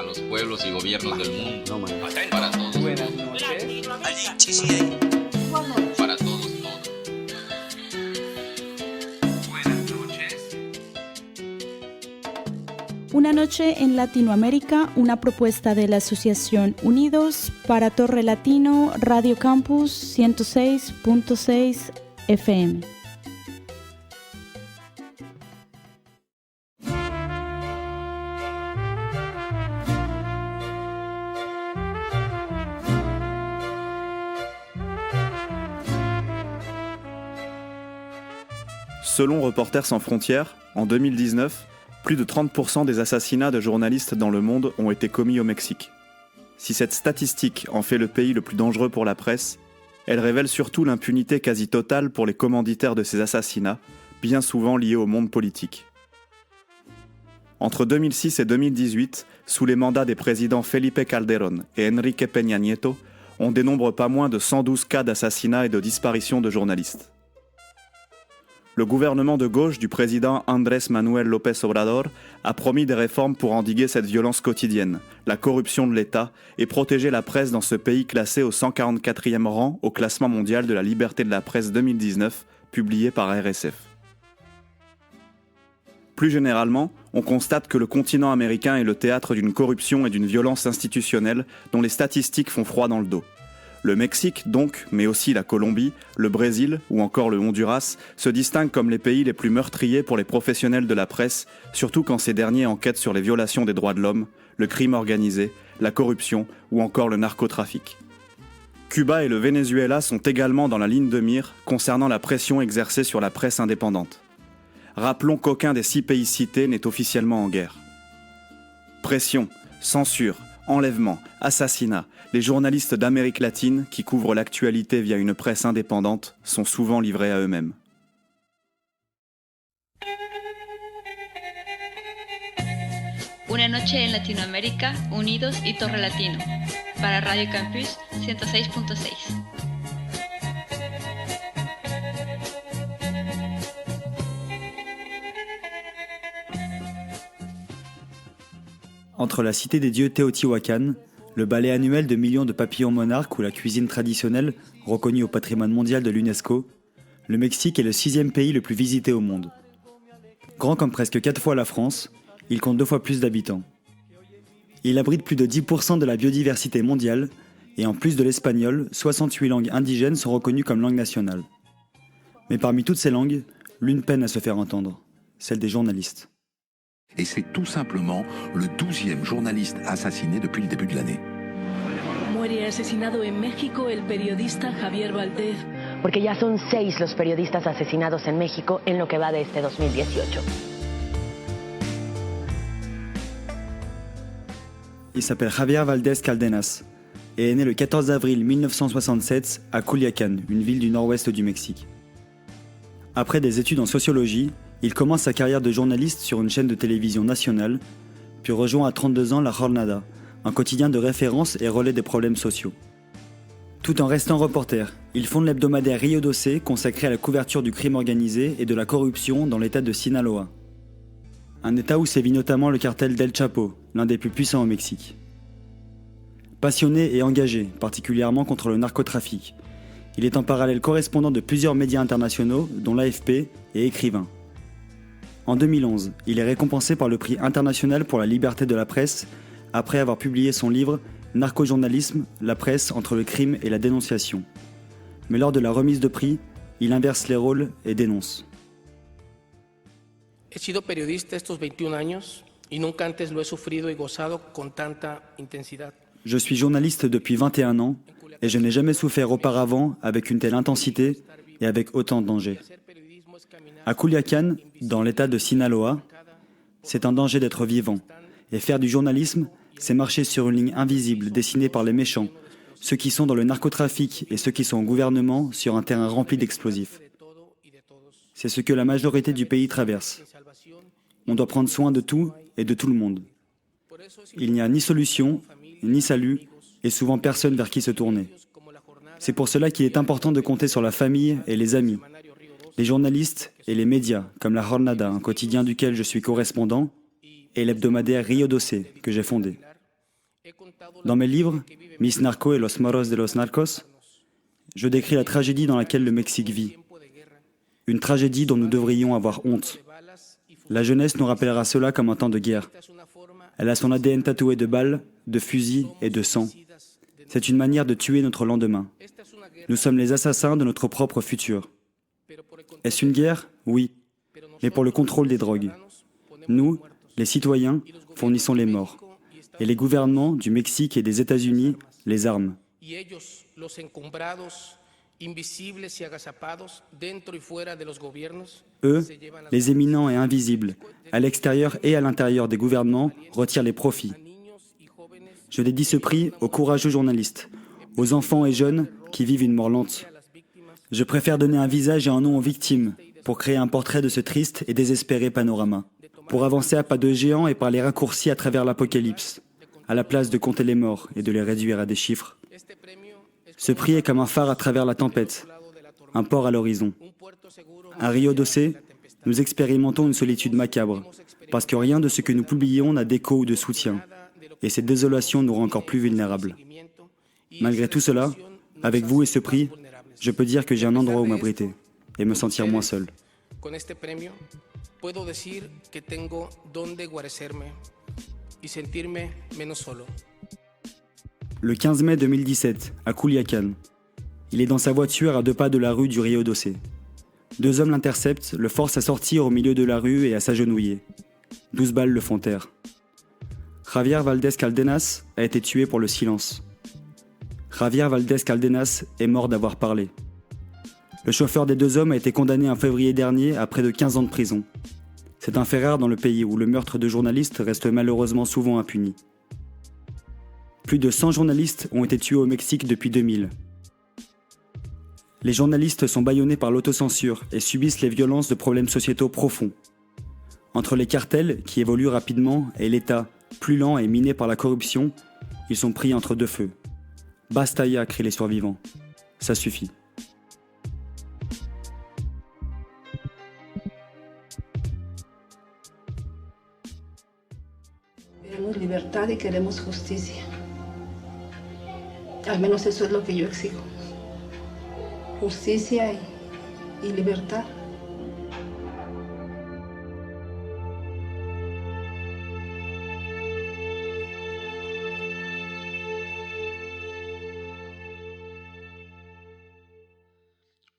los pueblos y gobiernos del mundo. No, man. Para todos. Buenas noches. Para todos, todos. Buenas noches. Una noche en Latinoamérica, una propuesta de la Asociación Unidos para Torre Latino, Radio Campus 106.6 FM. Selon Reporters sans frontières, en 2019, plus de 30% des assassinats de journalistes dans le monde ont été commis au Mexique. Si cette statistique en fait le pays le plus dangereux pour la presse, elle révèle surtout l'impunité quasi totale pour les commanditaires de ces assassinats, bien souvent liés au monde politique. Entre 2006 et 2018, sous les mandats des présidents Felipe Calderón et Enrique Peña Nieto, on dénombre pas moins de 112 cas d'assassinats et de disparition de journalistes. Le gouvernement de gauche du président Andrés Manuel López Obrador a promis des réformes pour endiguer cette violence quotidienne, la corruption de l'État et protéger la presse dans ce pays classé au 144e rang au classement mondial de la liberté de la presse 2019, publié par RSF. Plus généralement, on constate que le continent américain est le théâtre d'une corruption et d'une violence institutionnelle dont les statistiques font froid dans le dos. Le Mexique, donc, mais aussi la Colombie, le Brésil ou encore le Honduras se distinguent comme les pays les plus meurtriers pour les professionnels de la presse, surtout quand ces derniers enquêtent sur les violations des droits de l'homme, le crime organisé, la corruption ou encore le narcotrafic. Cuba et le Venezuela sont également dans la ligne de mire concernant la pression exercée sur la presse indépendante. Rappelons qu'aucun des 6 pays cités n'est officiellement en guerre. Pression, censure, enlèvement, assassinat, les journalistes d'Amérique latine qui couvrent l'actualité via une presse indépendante sont souvent livrés à eux-mêmes. Una noche en Latinoamérica, Unidos y Torre Latino, para Radio Campus 106.6. Entre la cité des dieux Teotihuacan, le ballet annuel de millions de papillons monarques ou la cuisine traditionnelle, reconnue au patrimoine mondial de l'UNESCO, le Mexique est le 6e pays le plus visité au monde. Grand comme presque 4 fois la France, il compte 2 fois plus d'habitants. Il abrite plus de 10% de la biodiversité mondiale et en plus de l'espagnol, 68 langues indigènes sont reconnues comme langue nationale. Mais parmi toutes ces langues, l'une peine à se faire entendre, celle des journalistes. Et c'est tout simplement le 12e journaliste assassiné depuis le début de l'année. Muere asesinado en México el periodista Javier Valdez. Porque ya son 6 los periodistas asesinados en México en lo que va de este 2018. Il s'appelle Javier Valdez Caldenas et est né le 14 avril 1967 à Culiacán, une ville du nord-ouest du Mexique. Après des études en sociologie, il commence sa carrière de journaliste sur une chaîne de télévision nationale, puis rejoint à 32 ans La Jornada, un quotidien de référence et relais des problèmes sociaux. Tout en restant reporter, il fonde l'hebdomadaire Río 12, consacré à la couverture du crime organisé et de la corruption dans l'état de Sinaloa. Un état où sévit notamment le cartel d'El Chapo, l'un des plus puissants au Mexique. Passionné et engagé, particulièrement contre le narcotrafic, il est en parallèle correspondant de plusieurs médias internationaux, dont l'AFP, et écrivain. En 2011, il est récompensé par le prix international pour la liberté de la presse après avoir publié son livre « Narcojournalisme, la presse entre le crime et la dénonciation ». Mais lors de la remise de prix, il inverse les rôles et dénonce. He sido periodista estos 21 años y nunca antes lo he sufrido y gozado con tanta intensidad. Je suis journaliste depuis 21 ans et je n'ai jamais souffert auparavant avec une telle intensité et avec autant de danger. À Culiacán, dans l'état de Sinaloa, c'est un danger d'être vivant. Et faire du journalisme, c'est marcher sur une ligne invisible dessinée par les méchants, ceux qui sont dans le narcotrafic et ceux qui sont au gouvernement sur un terrain rempli d'explosifs. C'est ce que la majorité du pays traverse. On doit prendre soin de tout et de tout le monde. Il n'y a ni solution, ni salut, et souvent personne vers qui se tourner. C'est pour cela qu'il est important de compter sur la famille et les amis, les journalistes et les médias, comme La Jornada, un quotidien duquel je suis correspondant, et l'hebdomadaire Río 12, que j'ai fondé. Dans mes livres, Mis Narco et Los Moros de los Narcos, je décris la tragédie dans laquelle le Mexique vit. Une tragédie dont nous devrions avoir honte. La jeunesse nous rappellera cela comme un temps de guerre. Elle a son ADN tatoué de balles, de fusils et de sang. C'est une manière de tuer notre lendemain. Nous sommes les assassins de notre propre futur. Est-ce une guerre? Oui, mais pour le contrôle des drogues. Nous, les citoyens, fournissons les morts. Et les gouvernements du Mexique et des États-Unis, les armes. Eux, les éminents et invisibles, à l'extérieur et à l'intérieur des gouvernements, retirent les profits. Je dédie ce prix aux courageux journalistes, aux enfants et jeunes qui vivent une mort lente. Je préfère donner un visage et un nom aux victimes pour créer un portrait de ce triste et désespéré panorama, pour avancer à pas de géant et par les raccourcis à travers l'apocalypse, à la place de compter les morts et de les réduire à des chiffres. Ce prix est comme un phare à travers la tempête, un port à l'horizon. À Rio Doce, nous expérimentons une solitude macabre, parce que rien de ce que nous publions n'a d'écho ou de soutien, et cette désolation nous rend encore plus vulnérables. Malgré tout cela, avec vous et ce prix, je peux dire que j'ai un endroit où m'abriter et me sentir moins seul. Le 15 mai 2017, à Culiacán, il est dans sa voiture à 2 pas de la rue du Rio Doce. 2 hommes l'interceptent, le forcent à sortir au milieu de la rue et à s'agenouiller. 12 balles le font taire. Javier Valdés Cárdenas a été tué pour le silence. Javier Valdés Cárdenas est mort d'avoir parlé. Le chauffeur des 2 hommes a été condamné en février dernier à près de 15 ans de prison. C'est un fait rare dans le pays où le meurtre de journalistes reste malheureusement souvent impuni. Plus de 100 journalistes ont été tués au Mexique depuis 2000. Les journalistes sont bâillonnés par l'autocensure et subissent les violences de problèmes sociétaux profonds. Entre les cartels, qui évoluent rapidement, et l'État, plus lent et miné par la corruption, ils sont pris entre 2 feux. Basta ya, crient les survivants. Ça suffit. Queremos libertad y queremos justicia. Al menos eso es lo que yo exijo. Justicia y libertad.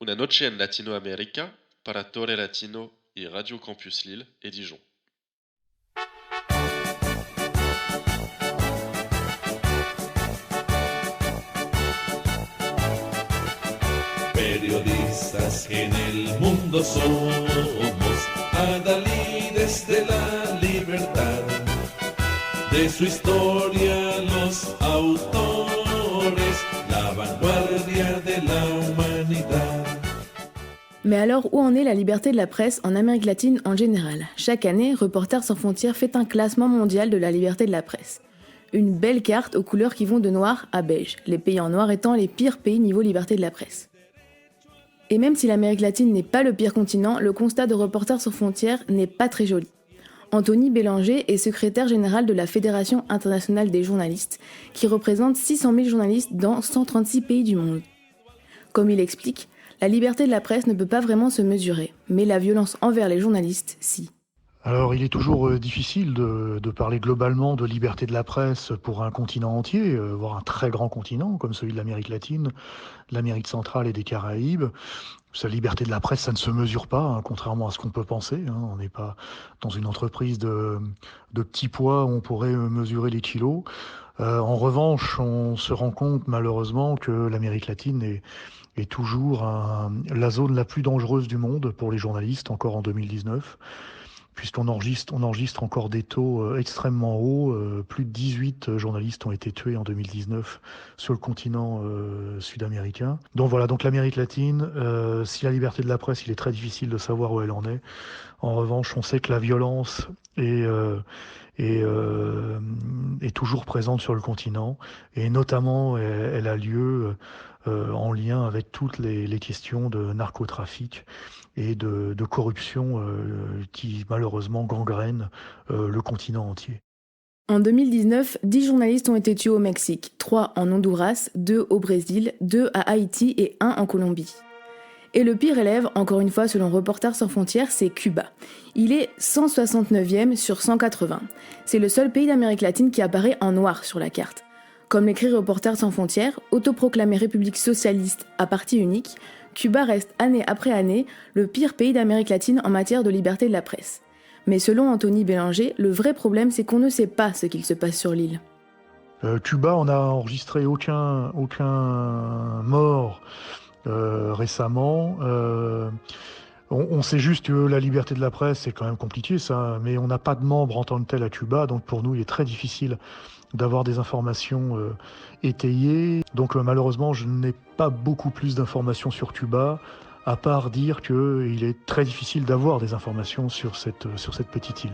Una noche en Latinoamérica para Torre Latino y Radio Campus Lille et Dijon. Periodistas en el mundo somos, adalides de la libertad, de su historia los autores, la vanguardia de la humanidad. Mais alors, où en est la liberté de la presse en Amérique latine en général? Chaque année, Reporters sans frontières fait un classement mondial de la liberté de la presse. Une belle carte aux couleurs qui vont de noir à beige, les pays en noir étant les pires pays niveau liberté de la presse. Et même si l'Amérique latine n'est pas le pire continent, le constat de Reporters sans frontières n'est pas très joli. Anthony Bélanger est secrétaire général de la Fédération internationale des journalistes, qui représente 600 000 journalistes dans 136 pays du monde. Comme il explique, la liberté de la presse ne peut pas vraiment se mesurer, mais la violence envers les journalistes, si. Alors, il est toujours difficile de parler globalement de liberté de la presse pour un continent entier, voire un très grand continent comme celui de l'Amérique latine, de l'Amérique centrale et des Caraïbes. Sa liberté de la presse, ça ne se mesure pas, hein, contrairement à ce qu'on peut penser. Hein. On n'est pas dans une entreprise de petits poids où on pourrait mesurer les kilos. En revanche, on se rend compte malheureusement que l'Amérique latine est toujours la zone la plus dangereuse du monde pour les journalistes, encore en 2019. Puisqu'on enregistre encore des taux extrêmement hauts. Plus de 18 journalistes ont été tués en 2019 sur le continent sud-américain. Donc voilà, donc l'Amérique latine, si la liberté de la presse, il est très difficile de savoir où elle en est. En revanche, on sait que la violence est toujours présente sur le continent, et notamment elle a lieu en lien avec toutes les questions de narcotrafic et de corruption qui malheureusement gangrènent le continent entier. En 2019, 10 journalistes ont été tués au Mexique, 3 en Honduras, 2 au Brésil, 2 à Haïti et 1 en Colombie. Et le pire élève, encore une fois selon Reporters sans frontières, c'est Cuba. Il est 169e sur 180. C'est le seul pays d'Amérique latine qui apparaît en noir sur la carte. Comme l'écrit Reporters sans frontières, autoproclamée république socialiste à parti unique, Cuba reste année après année le pire pays d'Amérique latine en matière de liberté de la presse. Mais selon Anthony Bélanger, le vrai problème c'est qu'on ne sait pas ce qu'il se passe sur l'île. Cuba, on n'a enregistré aucun mort récemment. On sait juste que la liberté de la presse, c'est quand même compliqué ça, mais on n'a pas de membres en tant que tel à Cuba, donc pour nous il est très difficile d'avoir des informations étayées. Donc malheureusement, je n'ai pas beaucoup plus d'informations sur Cuba, à part dire qu'il est très difficile d'avoir des informations sur cette petite île.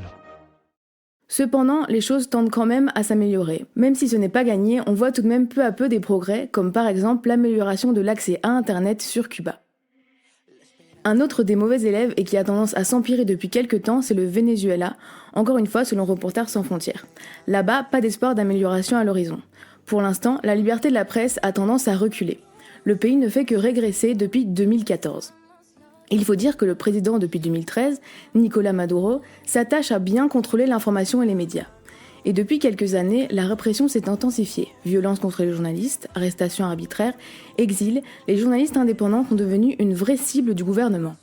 Cependant, les choses tendent quand même à s'améliorer. Même si ce n'est pas gagné, on voit tout de même peu à peu des progrès, comme par exemple l'amélioration de l'accès à Internet sur Cuba. Un autre des mauvais élèves et qui a tendance à s'empirer depuis quelques temps, c'est le Venezuela, encore une fois selon Reporters sans frontières. Là-bas, pas d'espoir d'amélioration à l'horizon. Pour l'instant, la liberté de la presse a tendance à reculer. Le pays ne fait que régresser depuis 2014. Il faut dire que le président depuis 2013, Nicolás Maduro, s'attache à bien contrôler l'information et les médias. Et depuis quelques années, la répression s'est intensifiée. Violences contre les journalistes, arrestations arbitraires, exil, les journalistes indépendants sont devenus une vraie cible du gouvernement.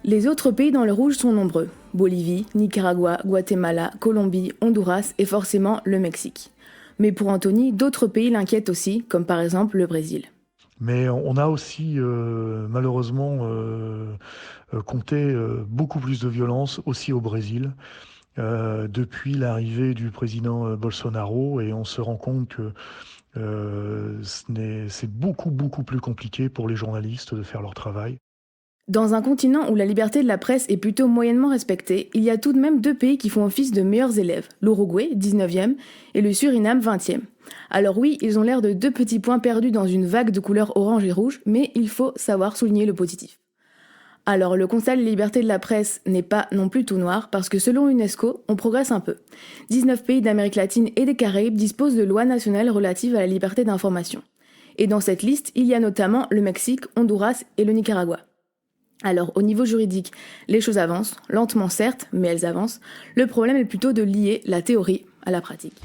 Les autres pays dans le rouge sont nombreux. Bolivie, Nicaragua, Guatemala, Colombie, Honduras et forcément le Mexique. Mais pour Anthony, d'autres pays l'inquiètent aussi, comme par exemple le Brésil. Mais on a aussi malheureusement compté beaucoup plus de violence aussi au Brésil depuis l'arrivée du président Bolsonaro, et on se rend compte que c'est beaucoup plus compliqué pour les journalistes de faire leur travail. Dans un continent où la liberté de la presse est plutôt moyennement respectée, il y a tout de même 2 pays qui font office de meilleurs élèves, l'Uruguay, 19e, et le Suriname, 20e. Alors oui, ils ont l'air de 2 petits points perdus dans une vague de couleurs orange et rouge, mais il faut savoir souligner le positif. Alors le constat de la liberté de la presse n'est pas non plus tout noir, parce que selon l'UNESCO, on progresse un peu. 19 pays d'Amérique latine et des Caraïbes disposent de lois nationales relatives à la liberté d'information. Et dans cette liste, il y a notamment le Mexique, Honduras et le Nicaragua. Alors, au niveau juridique, les choses avancent, lentement certes, mais elles avancent. Le problème est plutôt de lier la théorie à la pratique.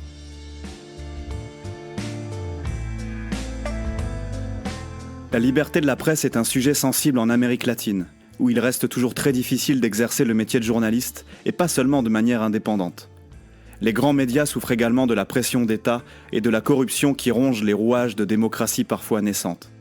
La liberté de la presse est un sujet sensible en Amérique latine, où il reste toujours très difficile d'exercer le métier de journaliste, et pas seulement de manière indépendante. Les grands médias souffrent également de la pression d'État et de la corruption qui ronge les rouages de démocratie parfois naissantes.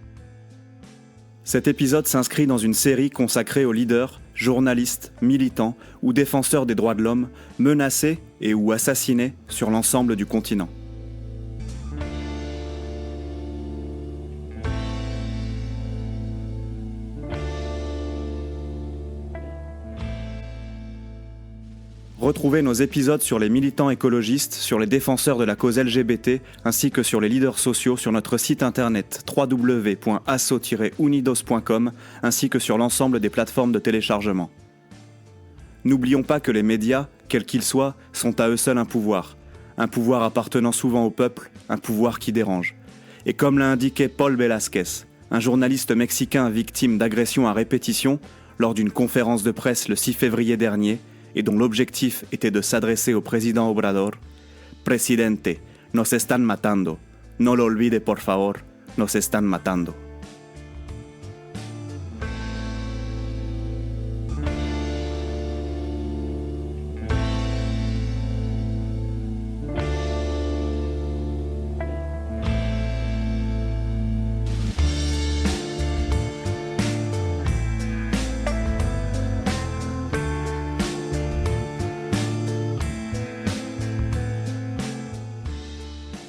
Cet épisode s'inscrit dans une série consacrée aux leaders, journalistes, militants ou défenseurs des droits de l'homme menacés et ou assassinés sur l'ensemble du continent. Retrouvez nos épisodes sur les militants écologistes, sur les défenseurs de la cause LGBT, ainsi que sur les leaders sociaux sur notre site internet www.asso-unidos.com, ainsi que sur l'ensemble des plateformes de téléchargement. N'oublions pas que les médias, quels qu'ils soient, sont à eux seuls un pouvoir appartenant souvent au peuple, un pouvoir qui dérange. Et comme l'a indiqué Paul Velázquez, un journaliste mexicain victime d'agressions à répétition, lors d'une conférence de presse le 6 février dernier, et dont l'objectif était de s'adresser au président Obrador, « Presidente, nos están matando. No lo olvide por favor, nos están matando. »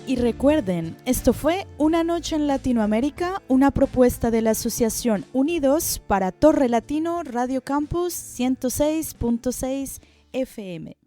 Y recuerden, esto fue Una Noche en Latinoamérica, una propuesta de la Asociación Unidos para Torre Latino Radio Campus 106.6 FM.